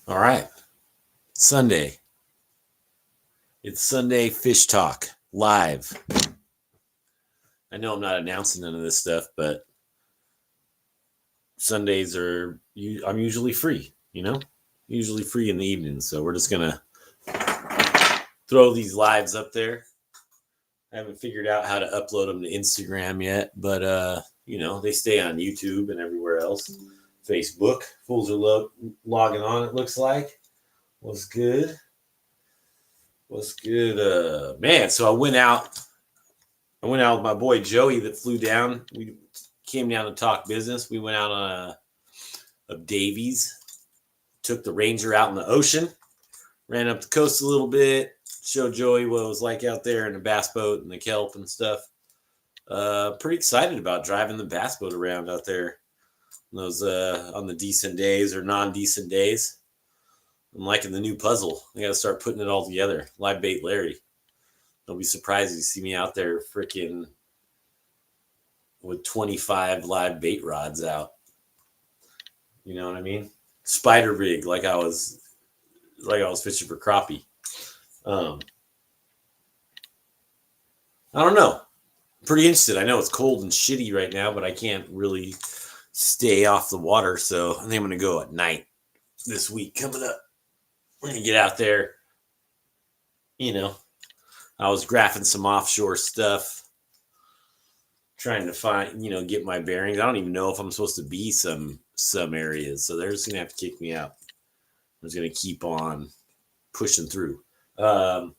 All right. Sunday. It's Sunday Fish Talk live. I know I'm not announcing none of this stuff, but Sundays I'm usually free, usually free in the evening. So we're just going to throw these lives up there. I haven't figured out how to upload them to Instagram yet, but they stay on YouTube and everywhere else. Facebook. Fools are logging on, it looks like. What's good? Man, so I went out with my boy Joey that flew down. We came down to talk business. We went out on of Davies, took the Ranger out in the ocean, ran up the coast a little bit, showed Joey what it was like out there in the bass boat and the kelp and stuff. Pretty excited about driving the bass boat around out there those on the decent days or non-decent days. I'm liking the new puzzle. I got to start putting it all together. Live bait Larry. Don't be surprised if you see me out there freaking with 25 live bait rods out. You know what I mean? Spider rig like I was fishing for crappie. I don't know. I'm pretty interested. I know it's cold and shitty right now, but I can't really stay off the water. So I think I'm going to go at night this week coming up. We're going to get out there. I was graphing some offshore stuff, trying to find, get my bearings. I don't even know if I'm supposed to be some areas. So they're just going to have to kick me out. I'm just going to keep on pushing through. Got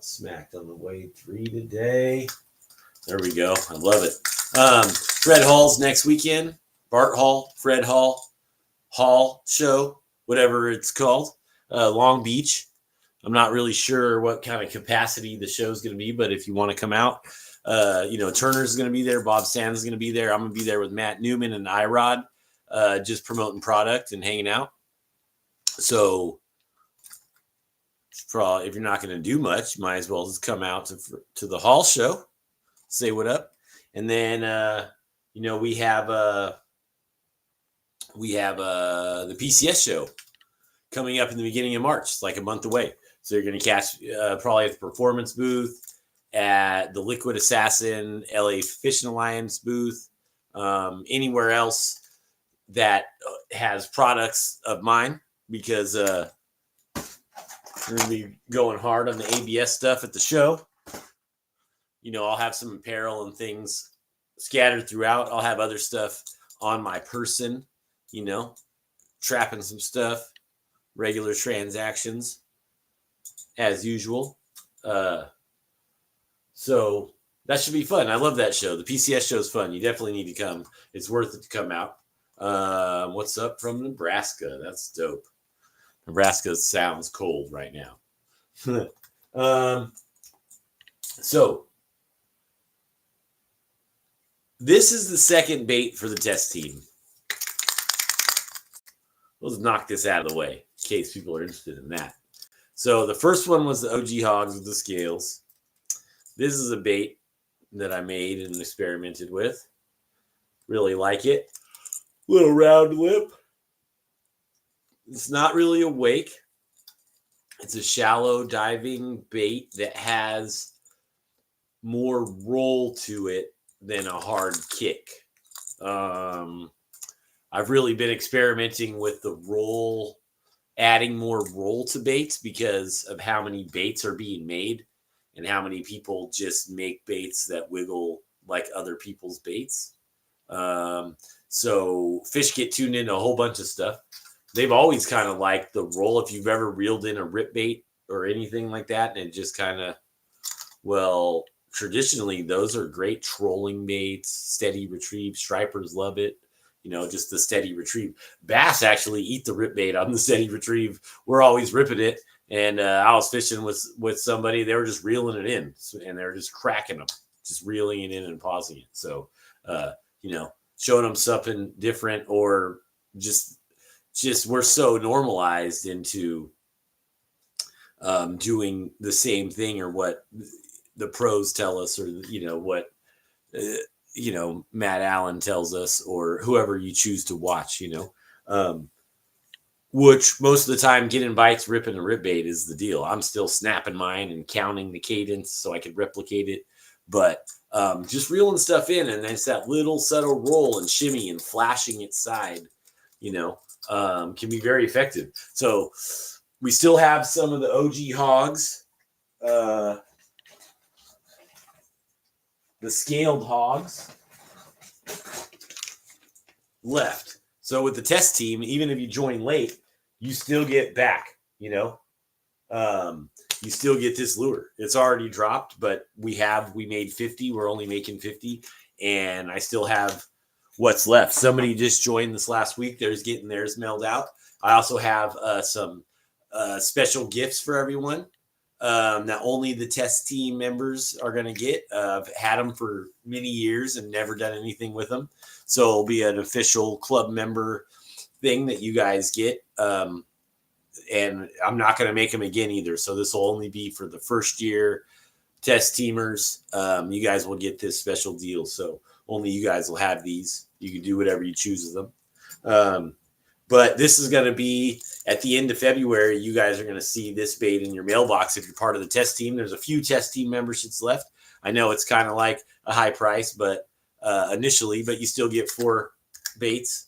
smacked on the wave 3 today. There we go. I love it. Fred Hall's next weekend. Bart Hall, Fred Hall show, whatever it's called. Long Beach. I'm not really sure what kind of capacity the show is going to be, but if you want to come out, Turner's going to be there. Bob Sands is going to be there. I'm going to be there with Matt Newman and iRod, just promoting product and hanging out. So if you're not going to do much, you might as well just come out to the Hall show, say what up. And then, we have the PCS show coming up in the beginning of March. It's like a month away. So you're going to catch probably at the Performance booth, at the Liquid Assassin, LA Fishing Alliance booth, anywhere else that has products of mine, because we're going to be going hard on the ABS stuff at the show. I'll have some apparel and things scattered throughout. I'll have other stuff on my person, trapping some stuff, regular transactions as usual. So that should be fun. I love that show. The PCS show is fun. You definitely need to come. It's worth it to come out. What's up from Nebraska? That's dope. Nebraska sounds cold right now. So this is the second bait for the test team. Let's knock this out of the way in case people are interested in that. So the first one was the OG Hogs with the scales. This is a bait that I made and experimented with. Really like it. Little round lip. It's not really a wake. It's a shallow diving bait that has more roll to it than a hard kick. I've really been experimenting with the roll, adding more roll to baits because of how many baits are being made and how many people just make baits that wiggle like other people's baits. So fish get tuned into a whole bunch of stuff. They've always kind of liked the roll. If you've ever reeled in a rip bait or anything like that, and it just kind of, traditionally those are great trolling baits, steady retrieve. Stripers love it. Just the steady retrieve. Bass actually eat the rip bait on the steady retrieve. We're always ripping it. And I was fishing with somebody. They were just reeling it in, and they were just cracking them, just reeling it in and pausing it. So, showing them something different, or just we're so normalized into doing the same thing, or what the pros tell us, or what Matt Allen tells us, or whoever you choose to watch. which most of the time getting bites, ripping a rip bait is the deal. I'm still snapping mine and counting the cadence so I could replicate it. But just reeling stuff in, and then it's that little subtle roll and shimmy and flashing its side, can be very effective. So we still have some of the OG hogs, the scaled hogs left. So with the test team, even if you join late, you still get back, you still get this lure. It's already dropped, but we made 50. We're only making 50, and I still have what's left. Somebody just joined this last week. They're getting theirs mailed out. I also have some special gifts for everyone that only the test team members are going to get. I've had them for many years and never done anything with them. So it'll be an official club member thing that you guys get. And I'm not going to make them again either. So this will only be for the first year test teamers. You guys will get this special deal. So only you guys will have these. You can do whatever you choose with them. But this is going to be at the end of February. You guys are going to see this bait in your mailbox if you're part of the test team. There's a few test team memberships left. I know it's kind of like a high price, but initially, but you still get 4 baits.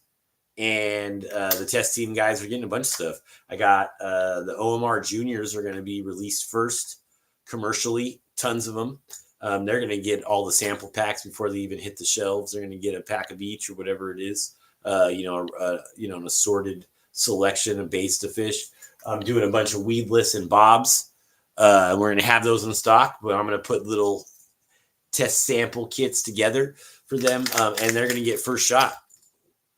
And the test team guys are getting a bunch of stuff. I got the OMR juniors are going to be released first commercially, tons of them. They're going to get all the sample packs before they even hit the shelves. They're going to get a pack of each or whatever it is, an assorted selection of baits to fish. I'm doing a bunch of weedless and bobs. We're going to have those in stock, but I'm going to put little test sample kits together for them, and they're going to get first shot.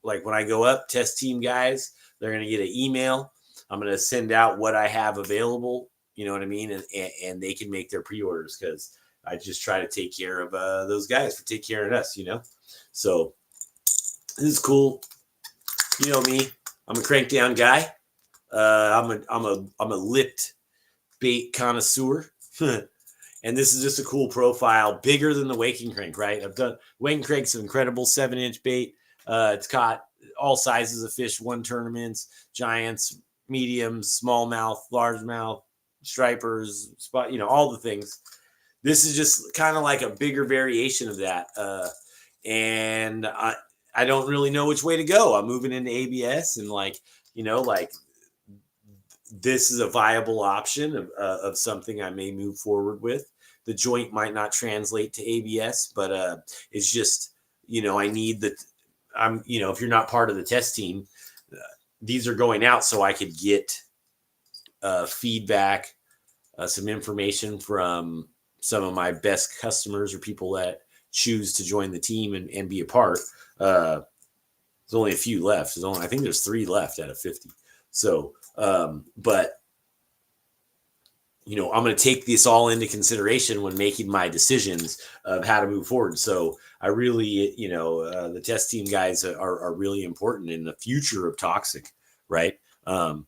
Like when I go up, test team guys, they're going to get an email. I'm going to send out what I have available, you know what I mean? And they can make their pre-orders because I just try to take care of those guys for take care of us, So this is cool. You know me, I'm a crank down guy. I'm a lipped bait connoisseur. And this is just a cool profile, bigger than the Waking Crank, right? Waking Crank's an incredible 7-inch bait. It's caught all sizes of fish, won tournaments, giants, mediums, smallmouth, largemouth, stripers, spot, all the things. This is just kind of like a bigger variation of that. And I don't really know which way to go. I'm moving into ABS and this is a viable option of something I may move forward with. The joint might not translate to ABS, but it's just, I need if you're not part of the test team, these are going out so I could get feedback, some information from some of my best customers or people that choose to join the team and be a part. There's only a few left. I think there's 3 left out of 50. So, but I'm going to take this all into consideration when making my decisions of how to move forward. So I really, the test team guys are really important in the future of Toxic, right? They're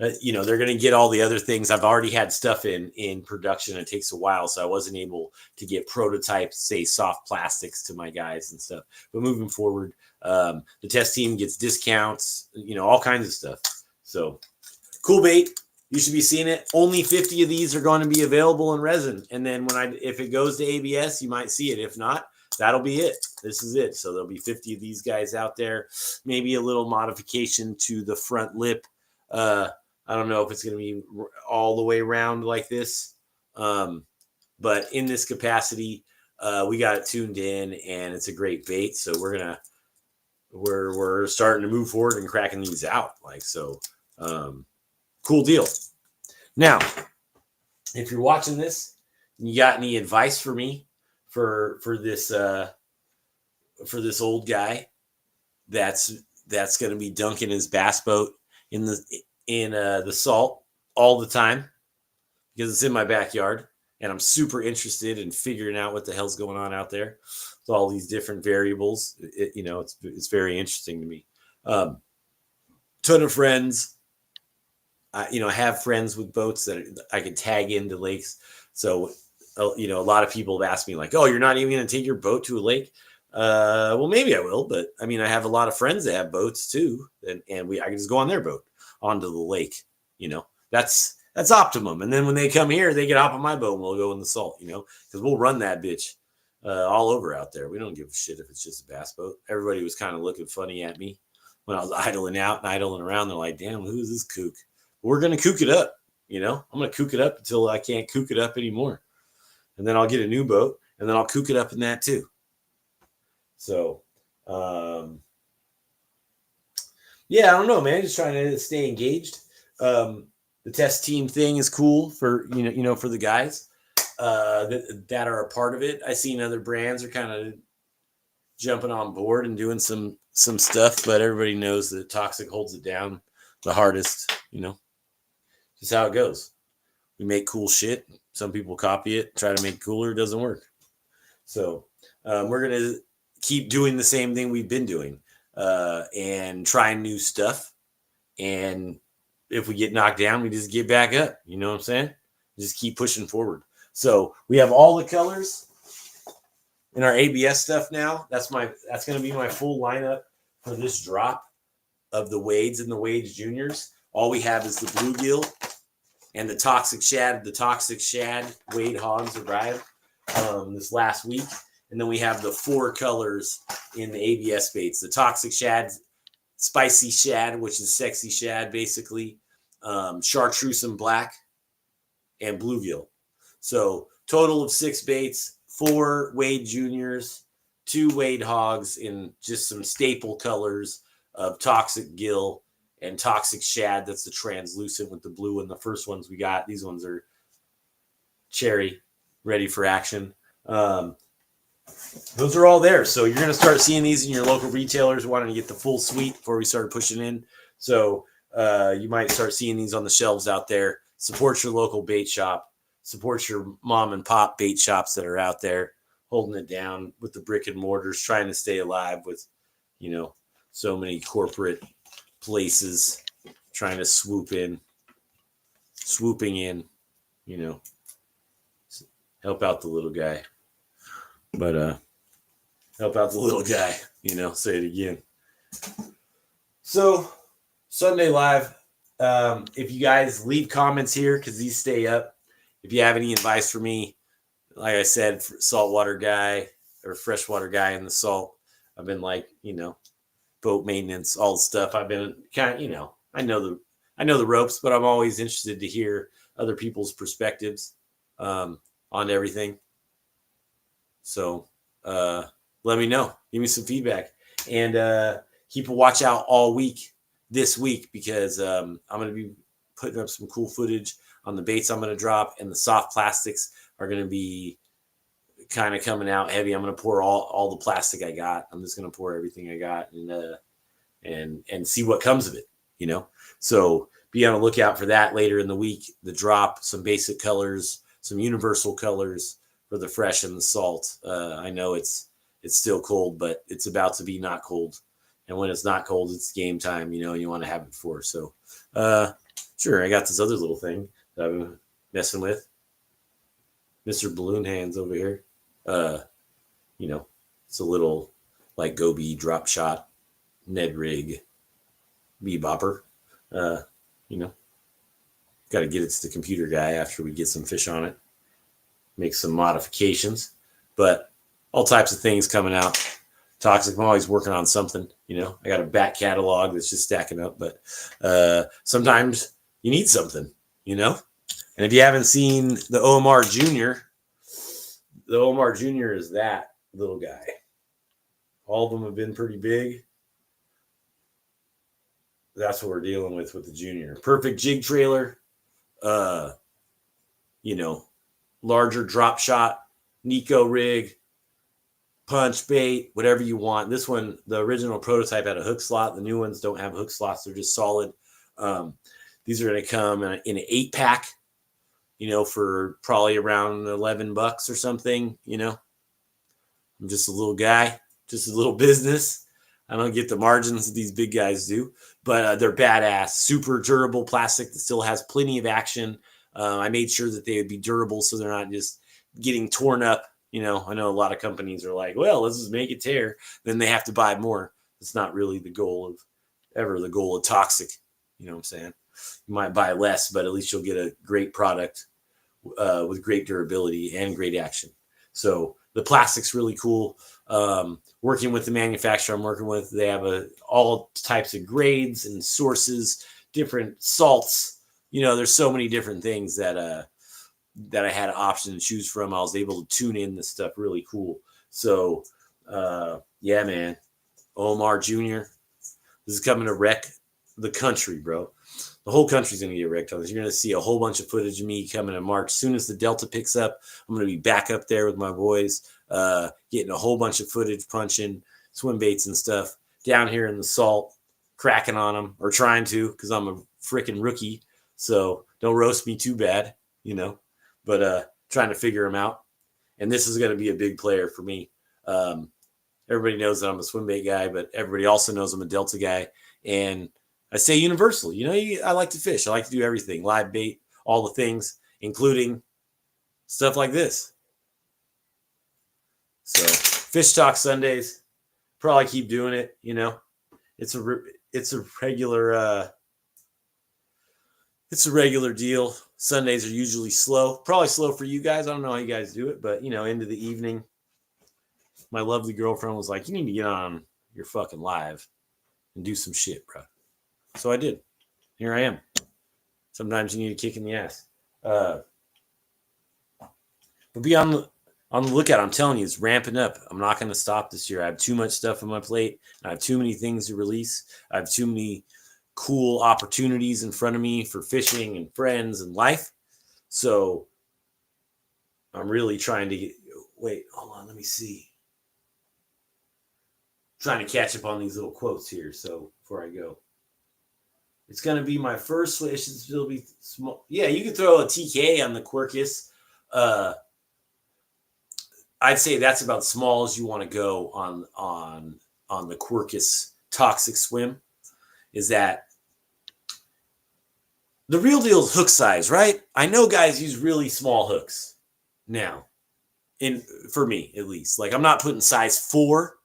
going to get all the other things. I've already had stuff in production. It takes a while, so I wasn't able to get prototypes, say soft plastics to my guys and stuff. But moving forward, the test team gets discounts, all kinds of stuff. So cool bait. You should be seeing it. Only 50 of these are going to be available in resin. And then if it goes to ABS, you might see it. If not, that'll be it. This is it. So there'll be 50 of these guys out there. Maybe a little modification to the front lip. I don't know if it's going to be all the way around like this. But in this capacity, we got it tuned in and it's a great bait. So we're starting to move forward and cracking these out. Cool deal. Now, if you're watching this, and you got any advice for me for this old guy that's going to be dunking his bass boat in the salt all the time because it's in my backyard and I'm super interested in figuring out what the hell's going on out there with all these different variables. It's very interesting to me. Ton of friends. I have friends with boats that I can tag into lakes. So, a lot of people have asked me like, oh, you're not even going to take your boat to a lake? Well, maybe I will, but I have a lot of friends that have boats too. And I can just go on their boat. onto the lake. That's optimum. And then when they come here, they get hop on my boat and we'll go in the salt, because we'll run that bitch all over out there. We don't give a shit if it's just a bass boat. Everybody was kind of looking funny at me when I was idling out and idling around. They're like, damn, who is this kook? We're going to kook it up. I'm going to kook it up until I can't kook it up anymore. And then I'll get a new boat and then I'll kook it up in that too. So, yeah, I don't know, man. Just trying to stay engaged. The test team thing is cool for, for the guys that are a part of it. I seen other brands are kind of jumping on board and doing some stuff, but everybody knows that Toxic holds it down the hardest, just how it goes. We make cool shit. Some people copy it, try to make it cooler. It doesn't work. So we're going to keep doing the same thing we've been doing and trying new stuff. And if we get knocked down, we just get back up. You know what I'm saying? Just keep pushing forward. So we have all the colors in our ABS stuff now. That's going to be my full lineup for this drop of the Wades and the Wades Juniors. All we have is the bluegill and the Toxic Shad. The Toxic Shad Wade Hogs arrived this last week. And then we have the 4 colors in the ABS baits. The Toxic Shad, Spicy Shad, which is sexy shad, basically. Chartreuse and black, and bluegill. So total of 6 baits, 4 Wade Juniors, 2 Wade Hogs in just some staple colors of Toxic Gill and Toxic Shad. That's the translucent with the blue. And the first ones we got, these ones are cherry, ready for action. Those are all there. So you're going to start seeing these in your local retailers wanting to get the full suite before we start pushing in. So you might start seeing these on the shelves out there. Support your local bait shop. Support your mom and pop bait shops that are out there holding it down with the brick and mortars, trying to stay alive with, so many corporate places trying to swooping in, help out the little guy. But help out the little guy, say it again. So Sunday Live, if you guys leave comments here, because these stay up. If you have any advice for me, like I said, saltwater guy or freshwater guy in the salt, I've been like, boat maintenance, all the stuff. I've been kind of, I know the ropes, but I'm always interested to hear other people's perspectives on everything. So let me know. Give me some feedback. And keep a watch out all week this week, because I'm going to be putting up some cool footage on the baits I'm going to drop, and the soft plastics are going to be kind of coming out heavy. I'm going to pour all the plastic I got. I'm just going to pour everything I got and see what comes of it, So be on the lookout for that later in the week. The drop, some basic colors, some universal colors for the fresh and the salt. I know it's still cold, but it's about to be not cold. And when it's not cold, it's game time, and you want to have it for. So, sure, I got this other little thing that I've been messing with. Mr. Balloon Hands over here. It's a little like Gobi drop shot, Ned rig, bebopper. Got to get it to the computer guy after we get some fish on it. Make some modifications, but all types of things coming out. Toxic, I'm always working on something, I got a back catalog that's just stacking up, but sometimes you need something, and if you haven't seen the OMR Junior, the OMR Junior is that little guy. All of them have been pretty big. That's what we're dealing with the Junior. Perfect jig trailer, larger drop shot, Nico rig, punch bait, whatever you want. This one, the original prototype had a hook slot. The new ones don't have hook slots. They're just solid. These are going to come in an 8-pack, for probably around $11 or something. I'm just a little guy, just a little business. I don't get the margins that these big guys do, but they're badass, super durable plastic that still has plenty of action. I made sure that they would be durable so they're not just getting torn up. I know a lot of companies are like, well, let's just make it tear. Then they have to buy more. It's not really the goal of Toxic. You know what I'm saying? You might buy less, but at least you'll get a great product with great durability and great action. So the plastic's really cool. Working with the manufacturer I'm working with, they have all types of grades and sources, different salts. You know, there's so many different things that I had an option to choose from. I was able to tune in this stuff really cool. So yeah, man, Omar Jr. This is coming to wreck the country, bro. The whole country's going to get wrecked on this. You're going to see a whole bunch of footage of me coming in March. As soon as the Delta picks up, I'm going to be back up there with my boys, getting a whole bunch of footage, punching swim baits and stuff down here in the salt, cracking on them, or trying to, because I'm a freaking rookie. So don't roast me too bad, you know, but trying to figure them out. And this is going to be a big player for me. Everybody knows that I'm a swim bait guy, but everybody also knows I'm a Delta guy. And I say universal. You know, I like to fish. I like to do everything. Live bait, all the things, including stuff like this. So Fish Talk Sundays, probably keep doing it. You know, it's a regular deal. Sundays are usually slow. Probably slow for you guys. I don't know how you guys do it, but you know, into the evening, my lovely girlfriend was like, "You need to get on your fucking live and do some shit, bro." So I did. Here I am. Sometimes you need a kick in the ass. But be on the lookout. I'm telling you, it's ramping up. I'm not going to stop this year. I have too much stuff on my plate. I have too many things to release. I have too many cool opportunities in front of me for fishing and friends and life. So I'm really trying to get... Wait, hold on. Let me see. Trying to catch up on these little quotes here. So before I go. It's going to be my first swim. It should still be small. Yeah, you could throw a TK on the Quirkus. I'd say that's about small as you want to go on the Quirkus Toxic Swim. Is that the real deal is hook size, right? I know guys use really small hooks now. For me, at least. Like, I'm not putting size 4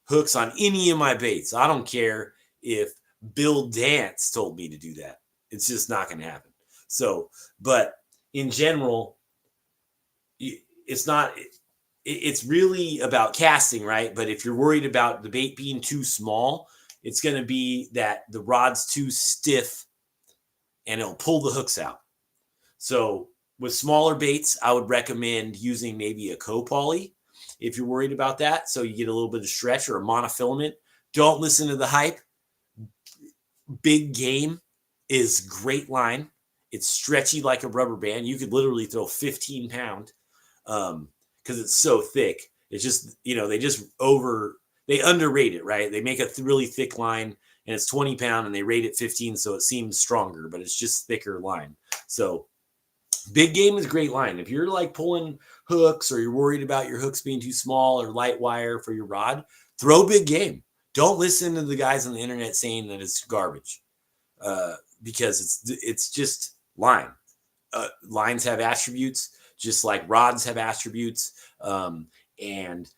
hooks on any of my baits. I don't care if Bill Dance told me to do that. It's just not going to happen. So, but in general, it's not, it's really about casting, right? But if you're worried about the bait being too small, it's going to be that the rod's too stiff and it'll pull the hooks out. So with smaller baits, I would recommend using maybe a copoly if you're worried about that. So you get a little bit of stretch, or a monofilament. Don't listen to the hype. Big Game is great line. It's stretchy like a rubber band. You could literally throw 15 pound because it's so thick. It's just, you know, they underrate it, right? They make a really thick line and it's 20 pound and they rate it 15. So it seems stronger, but it's just thicker line. So Big Game is a great line. If you're like pulling hooks, or you're worried about your hooks being too small or light wire for your rod, throw Big Game. Don't listen to the guys on the internet saying that it's garbage, because it's just line. Lines have attributes, just like rods have attributes. And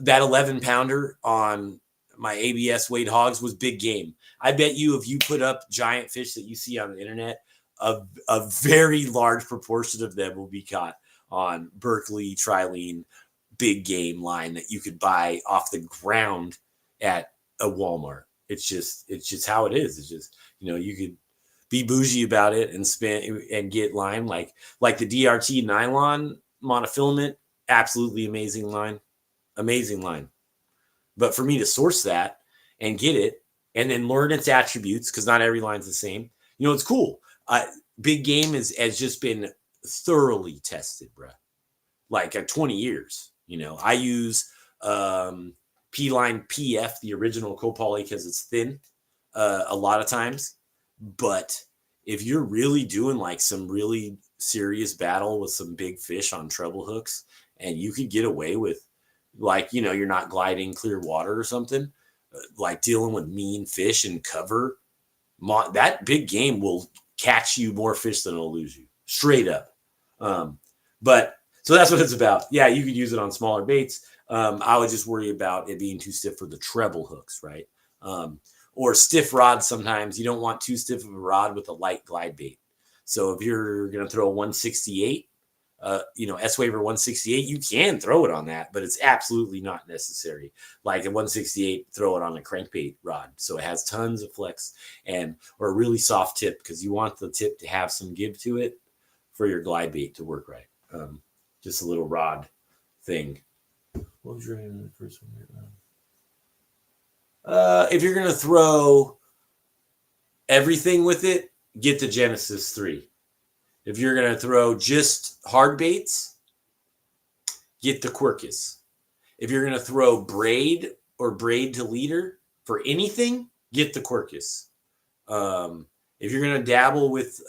that 11 pounder on my ABS Wade Hogs was Big Game. I bet you if you put up giant fish that you see on the internet, a very large proportion of them will be caught on Berkeley Trilene Big Game line that you could buy off the ground at a Walmart. It's just how it is. It's just, you know, you could be bougie about it and spend and get line like the DRT nylon monofilament. Absolutely amazing line. But for me to source that and get it and then learn its attributes, because not every line's the same. You know, it's cool. Big Game has just been thoroughly tested, bro. Like 20 years. You know, I use P-Line PF, the original copoly, because it's thin a lot of times. But if you're really doing like some really serious battle with some big fish on treble hooks, and you could get away with, like, you know, you're not gliding clear water or something, like dealing with mean fish and cover, that Big Game will catch you more fish than it'll lose you, straight up. But so that's what it's about. Yeah, you could use it on smaller baits. I would just worry about it being too stiff for the treble hooks, right? or stiff rods. Sometimes you don't want too stiff of a rod with a light glide bait. So if you're going to throw a 168, S-Waver 168, you can throw it on that, but it's absolutely not necessary. Like a 168, throw it on a crankbait rod. So it has tons of flex or a really soft tip, because you want the tip to have some give to it for your glide bait to work right. Just a little rod thing. What was your name in the first one? If you're going to throw everything with it, get the Genesis 3. If you're going to throw just hard baits, get the Quercus. If you're going to throw braid or braid to leader for anything, get the Quercus. If you're going to dabble with,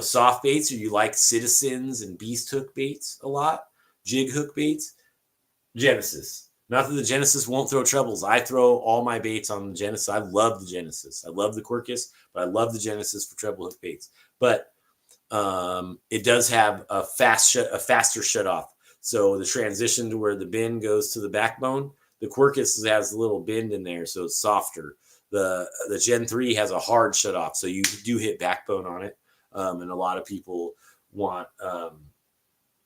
soft baits, or you like citizens and beast hook baits a lot, jig hook baits, Genesis. Not that the Genesis won't throw trebles. I throw all my baits on the Genesis. I love the Genesis. I love the Quercus, but I love the Genesis for treble hook baits. But it does have a faster shut off. So the transition to where the bend goes to the backbone, the Quercus has a little bend in there, so it's softer. The Gen 3 has a hard shut off, so you do hit backbone on it. And a lot of people want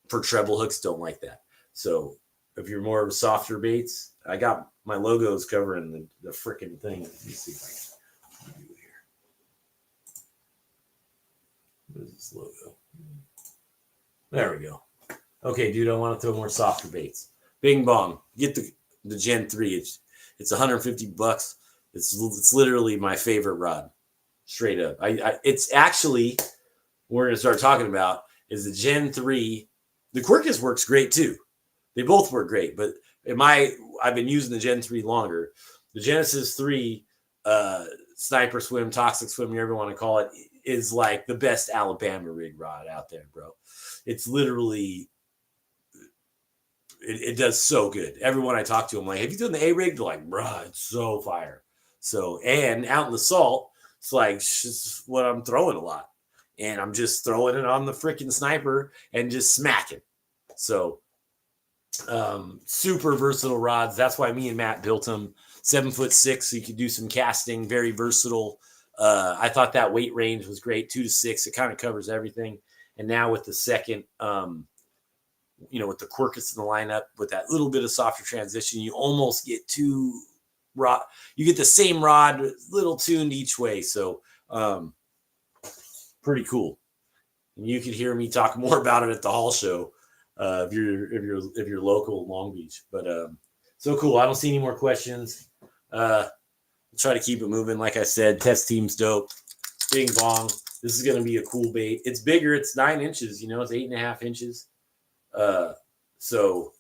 for treble hooks don't like that. So if you're more of softer baits, I got my logos covering the freaking thing. Let me see if I can do here. What is this logo? There we go. Okay, dude, I want to throw more softer baits. Bing bong. Get the Gen 3. It's $150. It's literally my favorite rod. Straight up. It's actually, we're going to start talking about, is the Gen 3. The Quercus works great too. They both work great, but I've been using the Gen 3 longer. The Genesis 3 Sniper Swim, Toxic Swim, whatever you want to call it, is like the best Alabama rig rod out there, bro. It's literally, it does so good. Everyone I talk to, I'm like, have you done the A-rig? They're like, bro, it's so fire. So, and out in the salt, it's like just what I'm throwing a lot. And I'm just throwing it on the freaking sniper and just smacking. So, super versatile rods. That's why me and Matt built them. 7'6", so you could do some casting. Very versatile. I thought that weight range was great, 2 to 6. It kind of covers everything. And now with the second, with the Quercus in the lineup, with that little bit of softer transition, you almost get two rod. You get the same rod, little tuned each way. So, pretty cool. And you could hear me talk more about it at the Hall Show. If you're local in Long Beach, but so cool. I don't see any more questions. I'll try to keep it moving. Like I said, test team's dope. Bing bong. This is gonna be a cool bait. It's bigger. It's 9 inches. It's 8.5 inches. So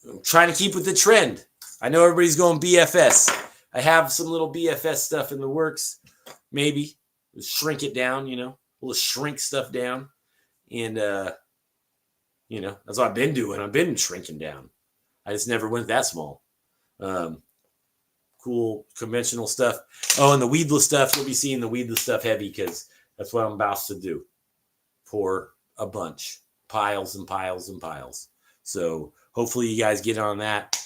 I'm trying to keep with the trend. I know everybody's going BFS. I have some little BFS stuff in the works. Maybe we'll shrink it down. We'll shrink stuff down. And, that's what I've been doing. I've been shrinking down. I just never went that small. Cool conventional stuff. Oh, and the weedless stuff. You'll be seeing the weedless stuff heavy, because that's what I'm about to do. Pour a bunch. Piles and piles and piles. So hopefully you guys get on that.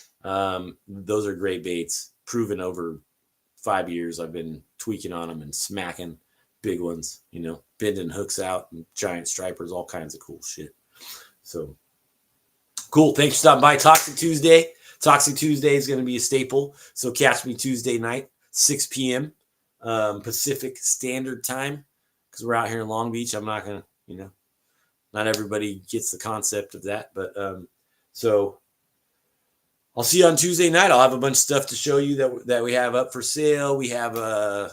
Those are great baits. Proven over 5 years. I've been tweaking on them and smacking big ones, bending hooks out and giant stripers, all kinds of cool shit. So cool. Thanks for stopping by. Toxic Tuesday. Toxic Tuesday is going to be a staple. So catch me Tuesday night, 6 p.m. Pacific Standard Time, because we're out here in Long Beach. I'm not going to, not everybody gets the concept of that. But so I'll see you on Tuesday night. I'll have a bunch of stuff to show you that we have up for sale. We have a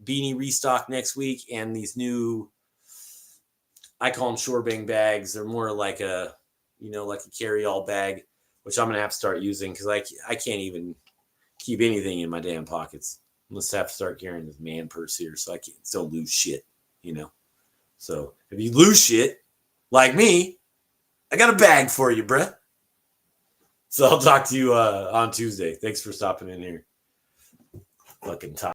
beanie restock next week, and these new, I call them shore bang bags. They're more like a carry-all bag, which I'm going to have to start using, because I can't even keep anything in my damn pockets. I'm going to have to start carrying this man purse here so I don't lose shit, So if you lose shit, like me, I got a bag for you, bruh. So I'll talk to you on Tuesday. Thanks for stopping in here. Fucking top.